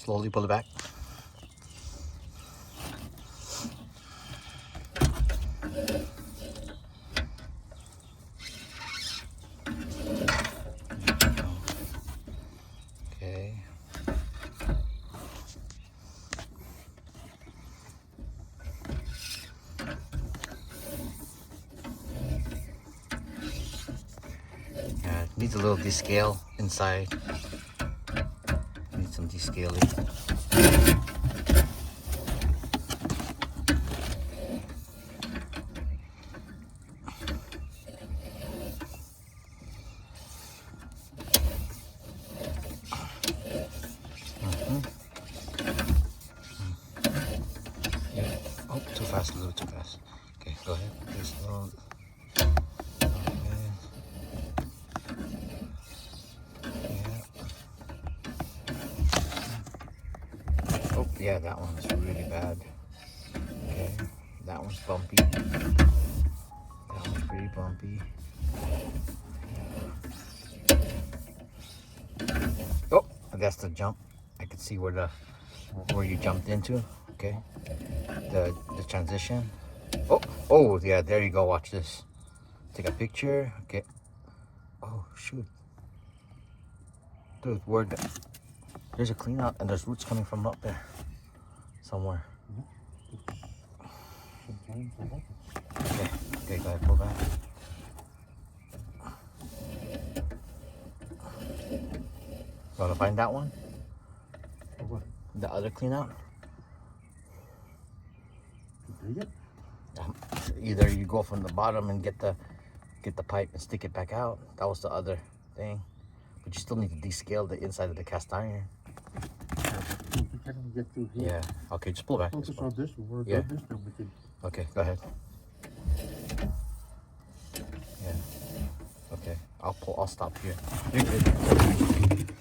Slowly pull it back. Okay. Yeah, it needs a little descale inside. Needs some descaling. Oh, too fast, a little too fast. Okay, go ahead. Just slow. Okay. Yeah. Oh, yeah, that one's really bad. Okay, that one's bumpy. That one's pretty bumpy. Oh, that's the jump. I can see where you jumped into. Okay, the transition. Oh yeah, there you go. Watch this. Take a picture. Okay. Oh shoot, dude, there's a clean out and there's roots coming from up there somewhere. Okay, okay, go ahead, pull back. Want to find that one? The other clean out? Either you go from the bottom and get the pipe and stick it back out. That was the other thing. But you still need to descale the inside of the cast iron. Yeah. Okay, just pull back. Focus on this one. Yeah. This, then we can... Okay, go ahead. Yeah. Okay. I'll stop here. You're good.